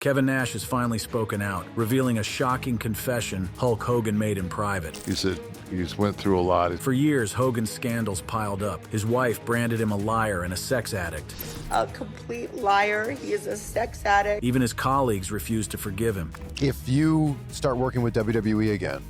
Kevin Nash has finally spoken out, revealing a shocking confession Hulk Hogan made in private. He said he's went through a lot. For years, Hogan's scandals piled up. His wife branded him a liar and a sex addict. A complete liar. He is a sex addict. Even his colleagues refused to forgive him. If you start working with WWE again,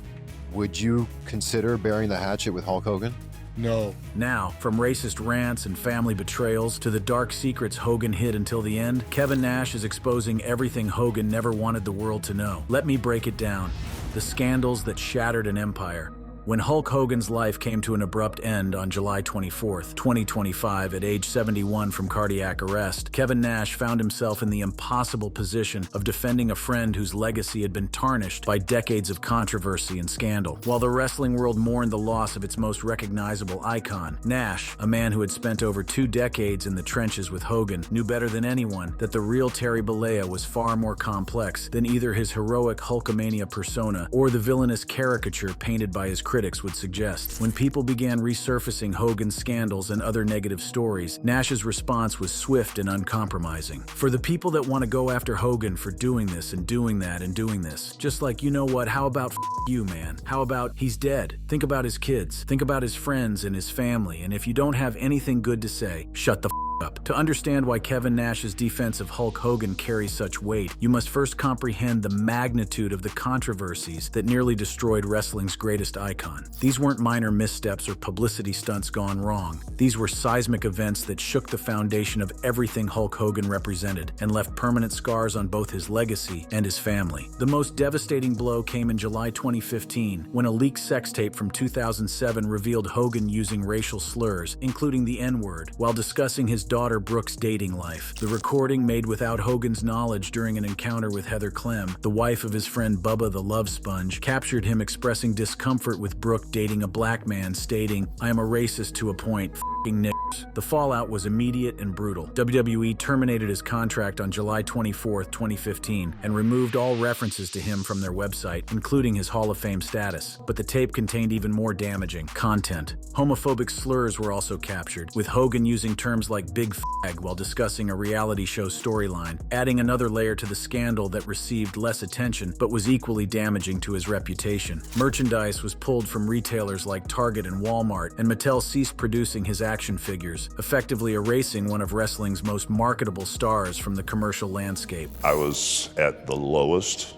would you consider burying the hatchet with Hulk Hogan? No. Now, from racist rants and family betrayals to the dark secrets Hogan hid until the end, Kevin Nash is exposing everything Hogan never wanted the world to know. Let me break it down. The scandals that shattered an empire. When Hulk Hogan's life came to an abrupt end on July 24, 2025, at age 71 from cardiac arrest, Kevin Nash found himself in the impossible position of defending a friend whose legacy had been tarnished by decades of controversy and scandal. While the wrestling world mourned the loss of its most recognizable icon, Nash, a man who had spent over 2 decades in the trenches with Hogan, knew better than anyone that the real Terry Bollea was far more complex than either his heroic Hulkamania persona or the villainous caricature painted by his critics would suggest. When people began resurfacing Hogan's scandals and other negative stories, Nash's response was swift and uncompromising. For the people that want to go after Hogan for doing this and doing that and doing this, just like, you know what, how about you, man? How about he's dead? Think about his kids. Think about his friends and his family. And if you don't have anything good to say, shut the up. To understand why Kevin Nash's defense of Hulk Hogan carries such weight, you must first comprehend the magnitude of the controversies that nearly destroyed wrestling's greatest icon. These weren't minor missteps or publicity stunts gone wrong. These were seismic events that shook the foundation of everything Hulk Hogan represented and left permanent scars on both his legacy and his family. The most devastating blow came in July 2015, when a leaked sex tape from 2007 revealed Hogan using racial slurs, including the N-word, while discussing his daughter Brooke's dating life. The recording, made without Hogan's knowledge during an encounter with Heather Clem, the wife of his friend Bubba the Love Sponge, captured him expressing discomfort with Brooke dating a black man, stating, "I am a racist to a point, f***ing niggers." The fallout was immediate and brutal. WWE terminated his contract on July 24, 2015, and removed all references to him from their website, including his Hall of Fame status. But the tape contained even more damaging content. Homophobic slurs were also captured, with Hogan using terms like big fag while discussing a reality show storyline, adding another layer to the scandal that received less attention but was equally damaging to his reputation. Merchandise was pulled from retailers like Target and Walmart, and Mattel ceased producing his action figures, effectively erasing one of wrestling's most marketable stars from the commercial landscape. I was at the lowest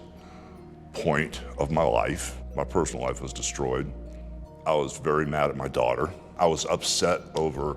point of my life. My personal life was destroyed. I was very mad at my daughter. I was upset over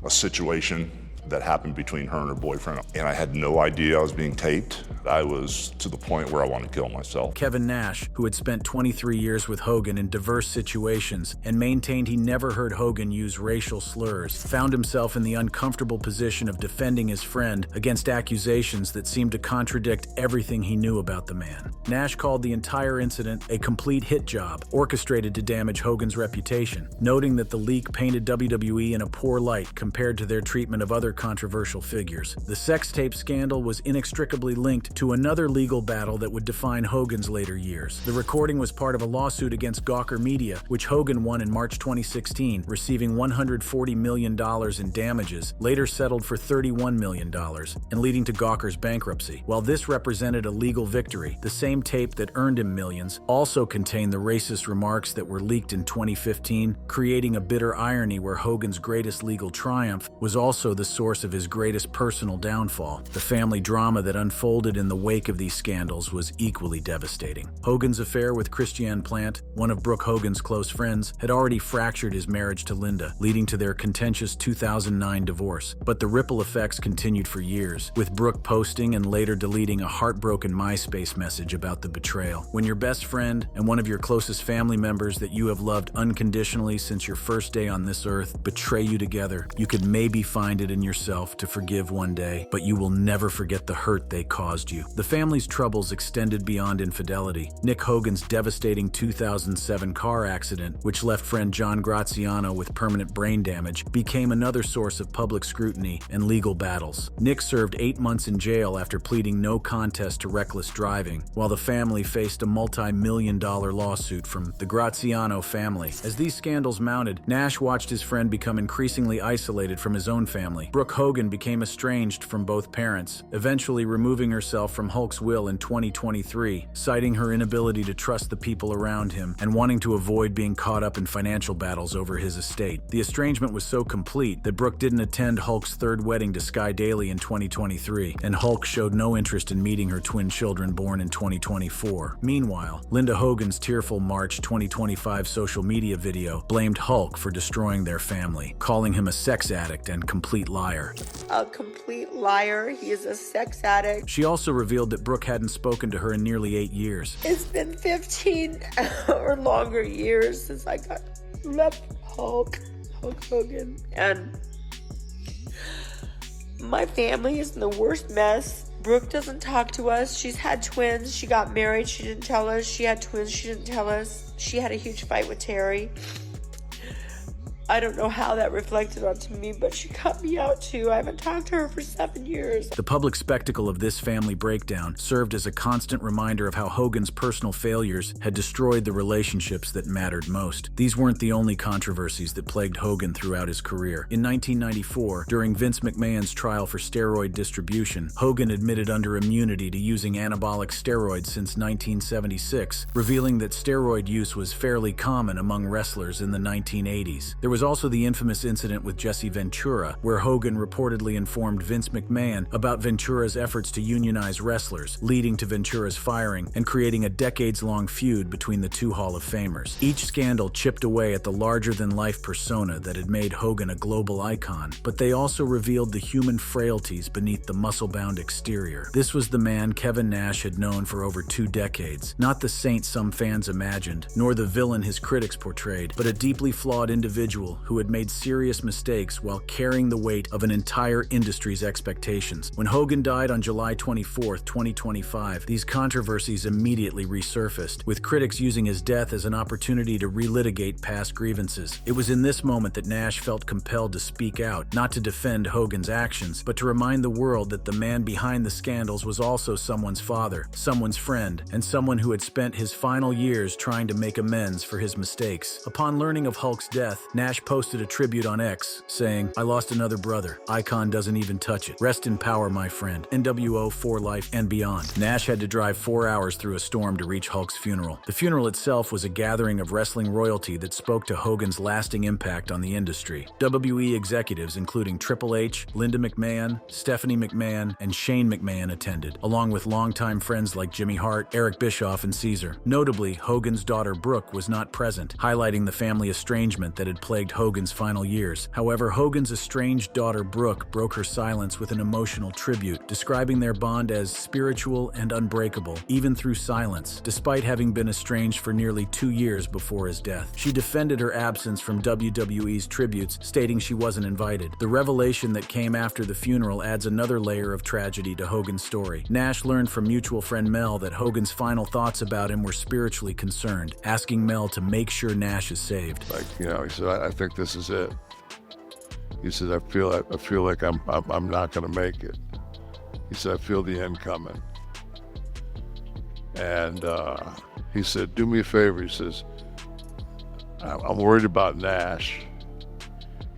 a situation that happened between her and her boyfriend, and I had no idea I was being taped. I was to the point where I wanted to kill myself. Kevin Nash, who had spent 23 years with Hogan in diverse situations and maintained he never heard Hogan use racial slurs, found himself in the uncomfortable position of defending his friend against accusations that seemed to contradict everything he knew about the man. Nash called the entire incident a complete hit job, orchestrated to damage Hogan's reputation, noting that the leak painted WWE in a poor light compared to their treatment of other controversial figures. The sex tape scandal was inextricably linked to another legal battle that would define Hogan's later years. The recording was part of a lawsuit against Gawker Media, which Hogan won in March 2016, receiving $140 million in damages, later settled for $31 million, and leading to Gawker's bankruptcy. While this represented a legal victory, the same tape that earned him millions also contained the racist remarks that were leaked in 2015, creating a bitter irony where Hogan's greatest legal triumph was also the source of his greatest personal downfall. The family drama that unfolded in the wake of these scandals was equally devastating. Hogan's affair with Christiane Plant, one of Brooke Hogan's close friends, had already fractured his marriage to Linda, leading to their contentious 2009 divorce. But the ripple effects continued for years, with Brooke posting and later deleting a heartbroken MySpace message about the betrayal. When your best friend and one of your closest family members that you have loved unconditionally since your first day on this earth betray you together, you could maybe find it in yourself to forgive one day, but you will never forget the hurt they caused you. The family's troubles extended beyond infidelity. Nick Hogan's devastating 2007 car accident, which left friend John Graziano with permanent brain damage, became another source of public scrutiny and legal battles. Nick served 8 months in jail after pleading no contest to reckless driving, while the family faced a multi-million-dollar lawsuit from the Graziano family. As these scandals mounted, Nash watched his friend become increasingly isolated from his own family. Brooke Brooke Hogan became estranged from both parents, eventually removing herself from Hulk's will in 2023, citing her inability to trust the people around him and wanting to avoid being caught up in financial battles over his estate. The estrangement was so complete that Brooke didn't attend Hulk's third wedding to Sky Daily in 2023, and Hulk showed no interest in meeting her twin children born in 2024. Meanwhile, Linda Hogan's tearful March 2025 social media video blamed Hulk for destroying their family, calling him a sex addict and complete liar. A complete liar. He is a sex addict. She also revealed that Brooke hadn't spoken to her in nearly 8 years. It's been 15 or longer years since I got left Hulk Hogan. And my family is in the worst mess. Brooke doesn't talk to us. She's had twins. She got married. She didn't tell us. She had twins. She didn't tell us. She had a huge fight with Terry. I don't know how that reflected onto me, but she cut me out too. I haven't talked to her for 7 years. The public spectacle of this family breakdown served as a constant reminder of how Hogan's personal failures had destroyed the relationships that mattered most. These weren't the only controversies that plagued Hogan throughout his career. In 1994, during Vince McMahon's trial for steroid distribution, Hogan admitted under immunity to using anabolic steroids since 1976, revealing that steroid use was fairly common among wrestlers in the 1980s. There was also the infamous incident with Jesse Ventura, where Hogan reportedly informed Vince McMahon about Ventura's efforts to unionize wrestlers, leading to Ventura's firing and creating a decades-long feud between the two Hall of Famers. Each scandal chipped away at the larger-than-life persona that had made Hogan a global icon, but they also revealed the human frailties beneath the muscle-bound exterior. This was the man Kevin Nash had known for over 2 decades, not the saint some fans imagined, nor the villain his critics portrayed, but a deeply flawed individual who had made serious mistakes while carrying the weight of an entire industry's expectations. When Hogan died on July 24, 2025, these controversies immediately resurfaced, with critics using his death as an opportunity to relitigate past grievances. It was in this moment that Nash felt compelled to speak out, not to defend Hogan's actions, but to remind the world that the man behind the scandals was also someone's father, someone's friend, and someone who had spent his final years trying to make amends for his mistakes. Upon learning of Hulk's death, Nash posted a tribute on X, saying, "I lost another brother. Icon doesn't even touch it. Rest in power, my friend. NWO for life and beyond." Nash had to drive 4 hours through a storm to reach Hulk's funeral. The funeral itself was a gathering of wrestling royalty that spoke to Hogan's lasting impact on the industry. WWE executives including Triple H, Linda McMahon, Stephanie McMahon, and Shane McMahon attended, along with longtime friends like Jimmy Hart, Eric Bischoff, and Caesar. Notably, Hogan's daughter Brooke was not present, highlighting the family estrangement that had plagued Hogan's final years. However, Hogan's estranged daughter Brooke broke her silence with an emotional tribute, describing their bond as spiritual and unbreakable, even through silence, despite having been estranged for nearly 2 years before his death. She defended her absence from WWE's tributes, stating she wasn't invited. The revelation that came after the funeral adds another layer of tragedy to Hogan's story. Nash learned from mutual friend Mel that Hogan's final thoughts about him were spiritually concerned, asking Mel to make sure Nash is saved. He said, I think this is it. He said, I feel like I'm not going to make it. He said, I feel the end coming. And he said, do me a favor. He says, I'm worried about Nash.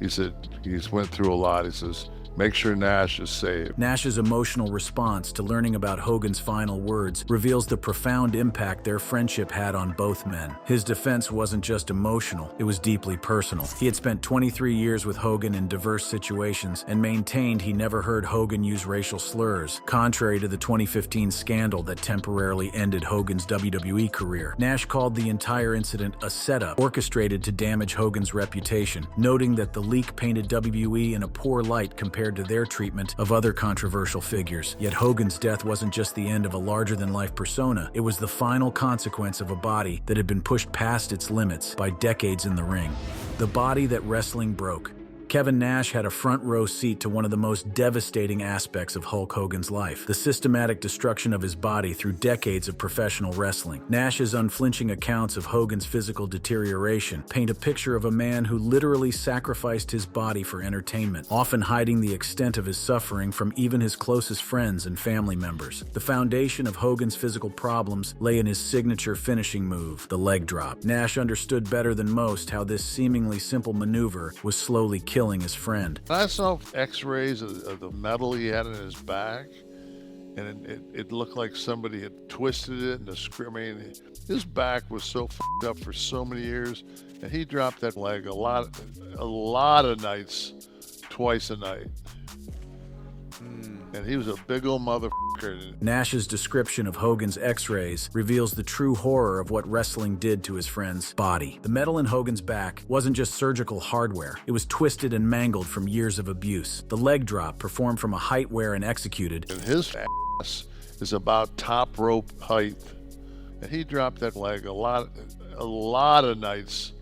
He said, he's went through a lot. He says, make sure Nash is saved. Nash's emotional response to learning about Hogan's final words reveals the profound impact their friendship had on both men. His defense wasn't just emotional, it was deeply personal. He had spent 23 years with Hogan in diverse situations and maintained he never heard Hogan use racial slurs, contrary to the 2015 scandal that temporarily ended Hogan's WWE career. Nash called the entire incident a setup orchestrated to damage Hogan's reputation, noting that the leak painted WWE in a poor light compared to their treatment of other controversial figures. Yet Hogan's death wasn't just the end of a larger-than-life persona, it was the final consequence of a body that had been pushed past its limits by decades in the ring. The body that wrestling broke. Kevin Nash had a front-row seat to one of the most devastating aspects of Hulk Hogan's life, the systematic destruction of his body through decades of professional wrestling. Nash's unflinching accounts of Hogan's physical deterioration paint a picture of a man who literally sacrificed his body for entertainment, often hiding the extent of his suffering from even his closest friends and family members. The foundation of Hogan's physical problems lay in his signature finishing move, the leg drop. Nash understood better than most how this seemingly simple maneuver was slowly killing killing his friend. I saw x-rays of the metal he had in his back, and it looked like somebody had twisted it and I mean, his back was so f***ed up for so many years, and he dropped that leg a lot of nights, twice a night. And he was a big old motherfucker. Nash's description of Hogan's x-rays reveals the true horror of what wrestling did to his friend's body. The metal in Hogan's back wasn't just surgical hardware. It was twisted and mangled from years of abuse. The leg drop, performed from a height where and executed, And his ass is about top rope height. And he dropped that leg a lot of nights,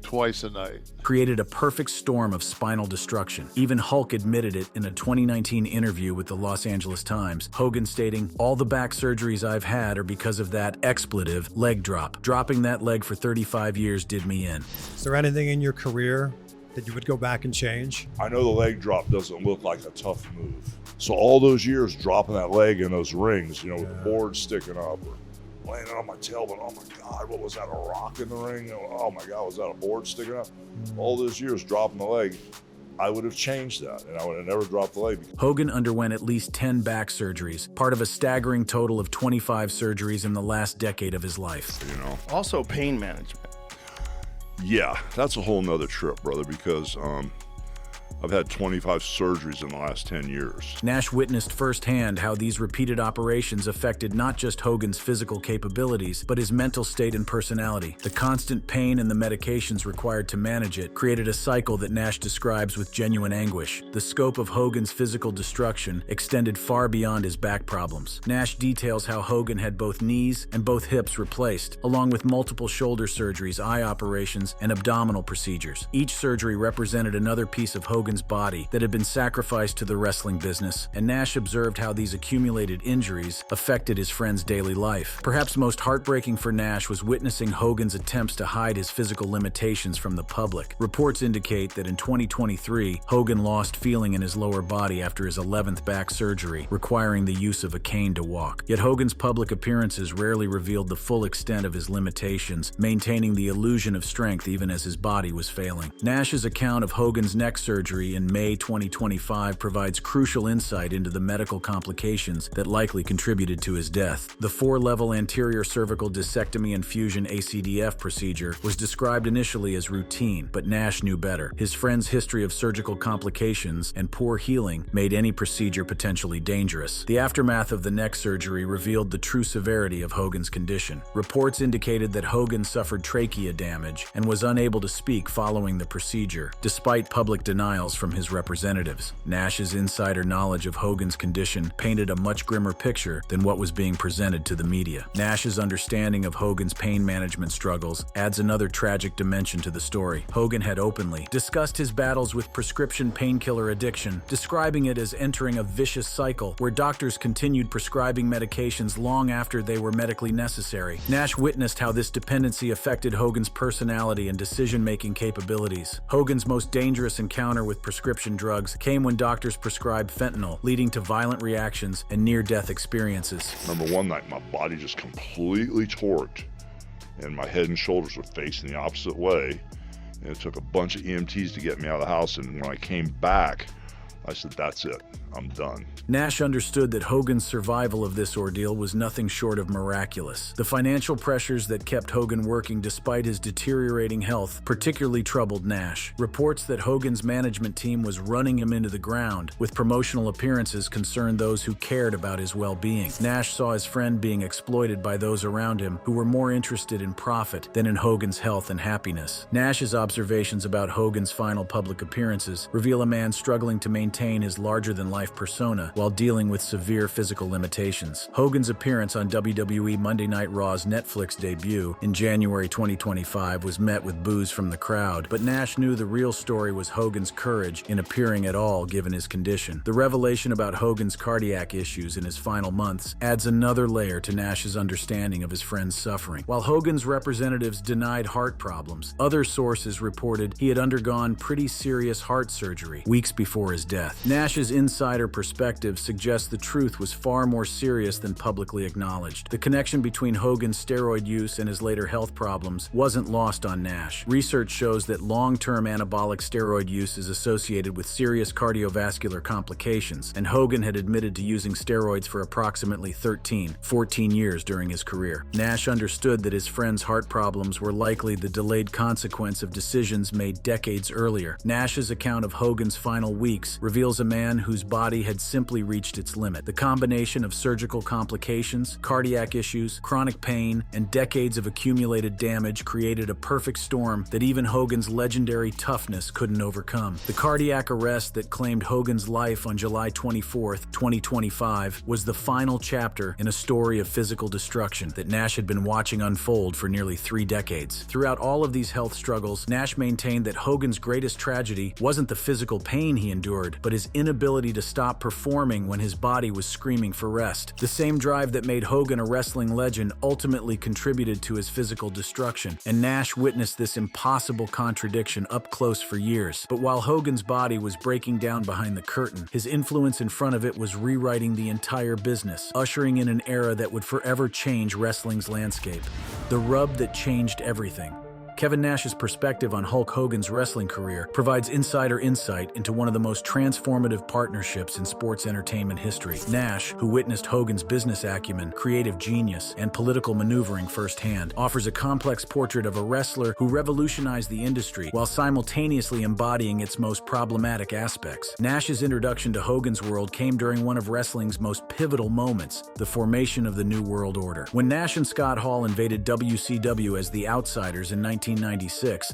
twice a night. created a perfect storm of spinal destruction. Even Hulk admitted it in a 2019 interview with the Los Angeles Times, Hogan stating, "All the back surgeries I've had are because of that expletive leg drop. Dropping that leg for 35 years did me in." Is there anything in your career that you would go back and change? I know the leg drop doesn't look like a tough move. So all those years dropping that leg in those rings, with the board sticking up or landing on my tailbone, oh my God, what was that, a rock in the ring? Oh my God, was that a board sticking up? All those years dropping the leg, I would have changed that, and I would have never dropped the leg. Hogan underwent at least 10 back surgeries, part of a staggering total of 25 surgeries in the last decade of his life. Also pain management. Yeah, that's a whole nother trip, brother, because I've had 25 surgeries in the last 10 years. Nash witnessed firsthand how these repeated operations affected not just Hogan's physical capabilities, but his mental state and personality. The constant pain and the medications required to manage it created a cycle that Nash describes with genuine anguish. The scope of Hogan's physical destruction extended far beyond his back problems. Nash details how Hogan had both knees and both hips replaced, along with multiple shoulder surgeries, eye operations, and abdominal procedures. Each surgery represented another piece of Hogan's body that had been sacrificed to the wrestling business, and Nash observed how these accumulated injuries affected his friend's daily life. Perhaps most heartbreaking for Nash was witnessing Hogan's attempts to hide his physical limitations from the public. Reports indicate that in 2023, Hogan lost feeling in his lower body after his 11th back surgery, requiring the use of a cane to walk. Yet Hogan's public appearances rarely revealed the full extent of his limitations, maintaining the illusion of strength even as his body was failing. Nash's account of Hogan's neck surgery in May 2025 provides crucial insight into the medical complications that likely contributed to his death. The 4-level anterior cervical discectomy and fusion ACDF procedure was described initially as routine, but Nash knew better. His friend's history of surgical complications and poor healing made any procedure potentially dangerous. The aftermath of the neck surgery revealed the true severity of Hogan's condition. Reports indicated that Hogan suffered trachea damage and was unable to speak following the procedure, despite public denials from his representatives. Nash's insider knowledge of Hogan's condition painted a much grimmer picture than what was being presented to the media. Nash's understanding of Hogan's pain management struggles adds another tragic dimension to the story. Hogan had openly discussed his battles with prescription painkiller addiction, describing it as entering a vicious cycle where doctors continued prescribing medications long after they were medically necessary. Nash witnessed how this dependency affected Hogan's personality and decision-making capabilities. Hogan's most dangerous encounter with prescription drugs came when doctors prescribed fentanyl, leading to violent reactions and near-death experiences. Remember one night, my body just completely torqued, and my head and shoulders were facing the opposite way. And it took a bunch of EMTs to get me out of the house, and when I came back, I said, that's it, I'm done. Nash understood that Hogan's survival of this ordeal was nothing short of miraculous. The financial pressures that kept Hogan working despite his deteriorating health particularly troubled Nash. Reports that Hogan's management team was running him into the ground, with promotional appearances concerned those who cared about his well-being. Nash saw his friend being exploited by those around him who were more interested in profit than in Hogan's health and happiness. Nash's observations about Hogan's final public appearances reveal a man struggling to maintain his larger-than-life persona while dealing with severe physical limitations. Hogan's appearance on WWE Monday Night Raw's Netflix debut in January 2025 was met with boos from the crowd, but Nash knew the real story was Hogan's courage in appearing at all given his condition. The revelation about Hogan's cardiac issues in his final months adds another layer to Nash's understanding of his friend's suffering. While Hogan's representatives denied heart problems, other sources reported he had undergone pretty serious heart surgery weeks before his death. death. Nash's insider perspective suggests the truth was far more serious than publicly acknowledged. The connection between Hogan's steroid use and his later health problems wasn't lost on Nash. Research shows that long-term anabolic steroid use is associated with serious cardiovascular complications, and Hogan had admitted to using steroids for approximately 14 years during his career. Nash understood that his friend's heart problems were likely the delayed consequence of decisions made decades earlier. Nash's account of Hogan's final weeks reveals a man whose body had simply reached its limit. The combination of surgical complications, cardiac issues, chronic pain, and decades of accumulated damage created a perfect storm that even Hogan's legendary toughness couldn't overcome. The cardiac arrest that claimed Hogan's life on July 24, 2025, was the final chapter in a story of physical destruction that Nash had been watching unfold for nearly 3 decades. Throughout all of these health struggles, Nash maintained that Hogan's greatest tragedy wasn't the physical pain he endured, but his inability to stop performing when his body was screaming for rest. The same drive that made Hogan a wrestling legend ultimately contributed to his physical destruction, and Nash witnessed this impossible contradiction up close for years. But while Hogan's body was breaking down behind the curtain, his influence in front of it was rewriting the entire business, ushering in an era that would forever change wrestling's landscape. The rub that changed everything. Kevin Nash's perspective on Hulk Hogan's wrestling career provides insider insight into one of the most transformative partnerships in sports entertainment history. Nash, who witnessed Hogan's business acumen, creative genius, and political maneuvering firsthand, offers a complex portrait of a wrestler who revolutionized the industry while simultaneously embodying its most problematic aspects. Nash's introduction to Hogan's world came during one of wrestling's most pivotal moments, the formation of the New World Order. When Nash and Scott Hall invaded WCW as the Outsiders in 1996,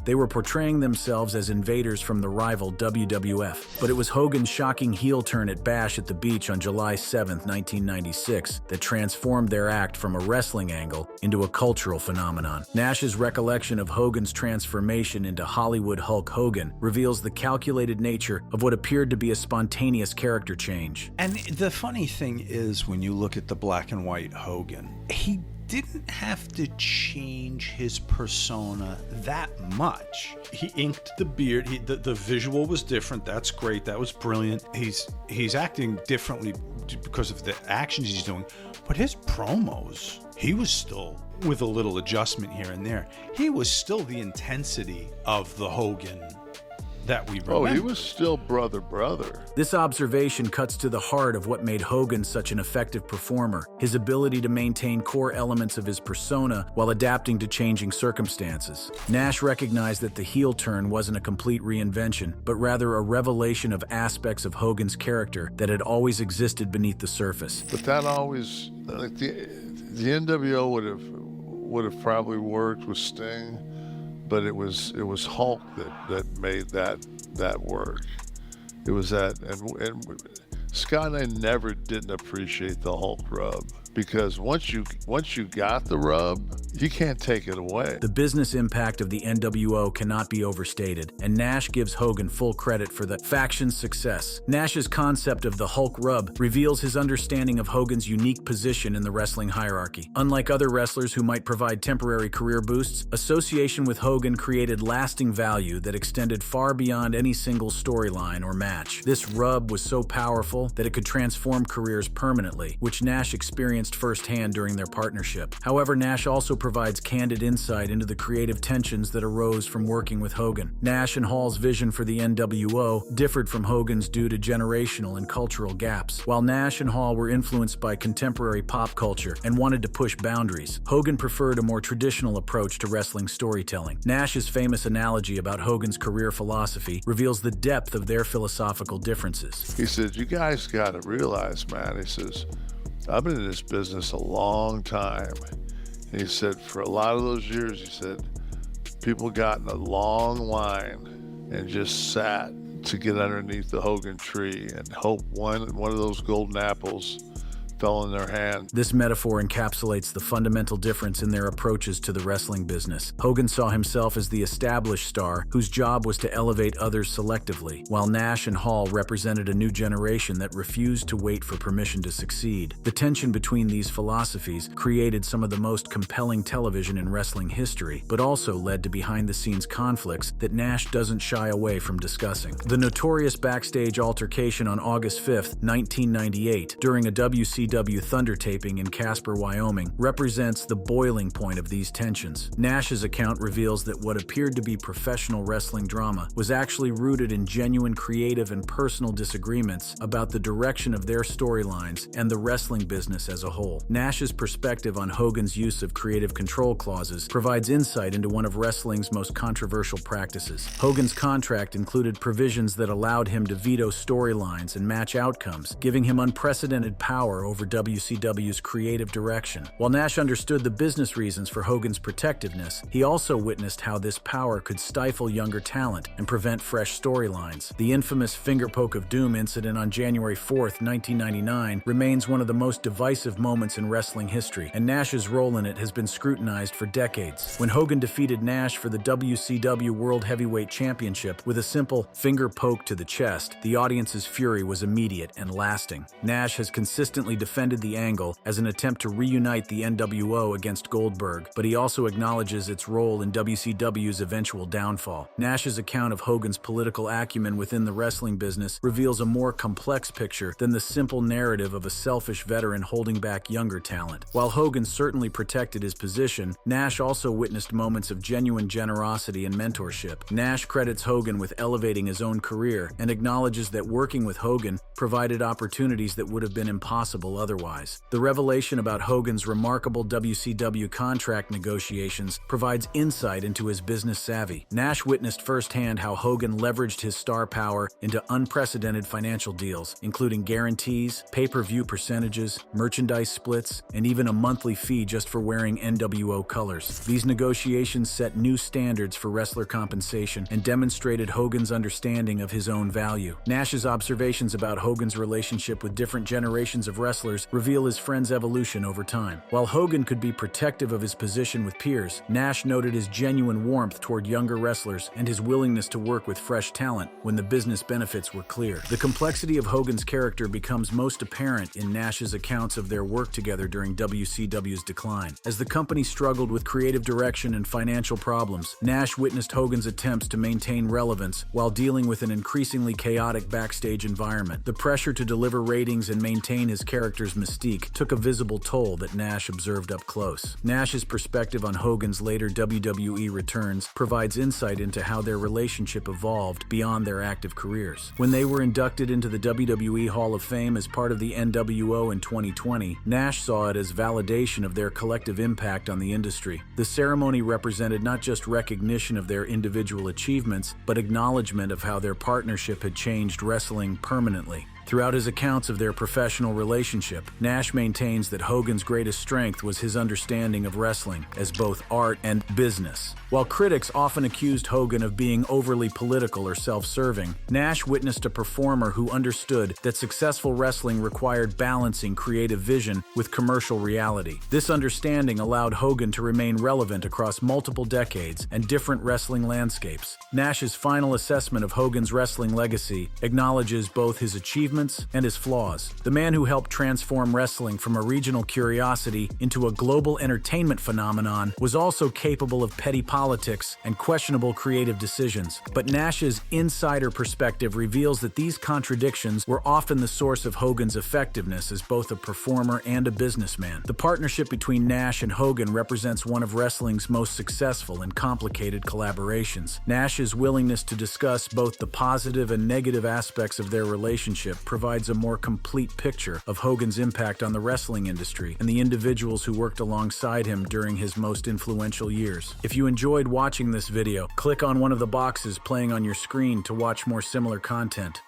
they were portraying themselves as invaders from the rival WWF. But it was Hogan's shocking heel turn at Bash at the Beach on July 7, 1996, that transformed their act from a wrestling angle into a cultural phenomenon. Nash's recollection of Hogan's transformation into Hollywood Hulk Hogan reveals the calculated nature of what appeared to be a spontaneous character change. And the funny thing is, when you look at the black and white Hogan, he didn't have to change his persona that much. He inked the beard. The visual was different. That's great. That was brilliant. He's acting differently because of the actions he's doing. But his promos, he was still, with a little adjustment here and there, he was still the intensity of the Hogan that we remember. Oh, he was still brother. This observation cuts to the heart of what made Hogan such an effective performer, his ability to maintain core elements of his persona while adapting to changing circumstances. Nash recognized that the heel turn wasn't a complete reinvention, but rather a revelation of aspects of Hogan's character that had always existed beneath the surface. But that always, like the NWO would have probably worked with Sting, but it was Hulk that made that work. It was that, and Scott and I never didn't appreciate the Hulk rub, because once you got the rub, you can't take it away. The business impact of the NWO cannot be overstated, and Nash gives Hogan full credit for the faction's success. Nash's concept of the Hulk rub reveals his understanding of Hogan's unique position in the wrestling hierarchy. Unlike other wrestlers who might provide temporary career boosts, association with Hogan created lasting value that extended far beyond any single storyline or match. This rub was so powerful that it could transform careers permanently, which Nash experienced firsthand during their partnership. However, Nash also provides candid insight into the creative tensions that arose from working with Hogan. Nash and Hall's vision for the NWO differed from Hogan's due to generational and cultural gaps. While Nash and Hall were influenced by contemporary pop culture and wanted to push boundaries, Hogan preferred a more traditional approach to wrestling storytelling. Nash's famous analogy about Hogan's career philosophy reveals the depth of their philosophical differences. He said, "You guys got to realize, man," he says, "I've been in this business a long time." And he said, for a lot of those years, he said, people got in a long line and just sat to get underneath the Hogan tree and hope one of those golden apples fell in their hand. This metaphor encapsulates the fundamental difference in their approaches to the wrestling business. Hogan saw himself as the established star whose job was to elevate others selectively, while Nash and Hall represented a new generation that refused to wait for permission to succeed. The tension between these philosophies created some of the most compelling television in wrestling history, but also led to behind-the-scenes conflicts that Nash doesn't shy away from discussing. The notorious backstage altercation on August 5, 1998, during a WCW Thunder taping in Casper, Wyoming, represents the boiling point of these tensions. Nash's account reveals that what appeared to be professional wrestling drama was actually rooted in genuine creative and personal disagreements about the direction of their storylines and the wrestling business as a whole. Nash's perspective on Hogan's use of creative control clauses provides insight into one of wrestling's most controversial practices. Hogan's contract included provisions that allowed him to veto storylines and match outcomes, giving him unprecedented power over WCW's creative direction. While Nash understood the business reasons for Hogan's protectiveness, he also witnessed how this power could stifle younger talent and prevent fresh storylines. The infamous Finger Poke of Doom incident on January 4, 1999, remains one of the most divisive moments in wrestling history, and Nash's role in it has been scrutinized for decades. When Hogan defeated Nash for the WCW World Heavyweight Championship with a simple finger poke to the chest, the audience's fury was immediate and lasting. Nash has consistently defended the angle as an attempt to reunite the NWO against Goldberg, but he also acknowledges its role in WCW's eventual downfall. Nash's account of Hogan's political acumen within the wrestling business reveals a more complex picture than the simple narrative of a selfish veteran holding back younger talent. While Hogan certainly protected his position, Nash also witnessed moments of genuine generosity and mentorship. Nash credits Hogan with elevating his own career and acknowledges that working with Hogan provided opportunities that would have been impossible otherwise. The revelation about Hogan's remarkable WCW contract negotiations provides insight into his business savvy. Nash witnessed firsthand how Hogan leveraged his star power into unprecedented financial deals, including guarantees, pay-per-view percentages, merchandise splits, and even a monthly fee just for wearing NWO colors. These negotiations set new standards for wrestler compensation and demonstrated Hogan's understanding of his own value. Nash's observations about Hogan's relationship with different generations of wrestlers reveal his friend's evolution over time. While Hogan could be protective of his position with peers, Nash noted his genuine warmth toward younger wrestlers and his willingness to work with fresh talent when the business benefits were clear. The complexity of Hogan's character becomes most apparent in Nash's accounts of their work together during WCW's decline. As the company struggled with creative direction and financial problems, Nash witnessed Hogan's attempts to maintain relevance while dealing with an increasingly chaotic backstage environment. The pressure to deliver ratings and maintain his character's mystique took a visible toll that Nash observed up close. Nash's perspective on Hogan's later WWE returns provides insight into how their relationship evolved beyond their active careers. When they were inducted into the WWE Hall of Fame as part of the NWO in 2020, Nash saw it as validation of their collective impact on the industry. The ceremony represented not just recognition of their individual achievements, but acknowledgement of how their partnership had changed wrestling permanently. Throughout his accounts of their professional relationship, Nash maintains that Hogan's greatest strength was his understanding of wrestling as both art and business. While critics often accused Hogan of being overly political or self-serving, Nash witnessed a performer who understood that successful wrestling required balancing creative vision with commercial reality. This understanding allowed Hogan to remain relevant across multiple decades and different wrestling landscapes. Nash's final assessment of Hogan's wrestling legacy acknowledges both his achievements and his flaws. The man who helped transform wrestling from a regional curiosity into a global entertainment phenomenon was also capable of petty politics and questionable creative decisions. But Nash's insider perspective reveals that these contradictions were often the source of Hogan's effectiveness as both a performer and a businessman. The partnership between Nash and Hogan represents one of wrestling's most successful and complicated collaborations. Nash's willingness to discuss both the positive and negative aspects of their relationship provides a more complete picture of Hogan's impact on the wrestling industry and the individuals who worked alongside him during his most influential years. If you enjoyed watching this video, click on one of the boxes playing on your screen to watch more similar content.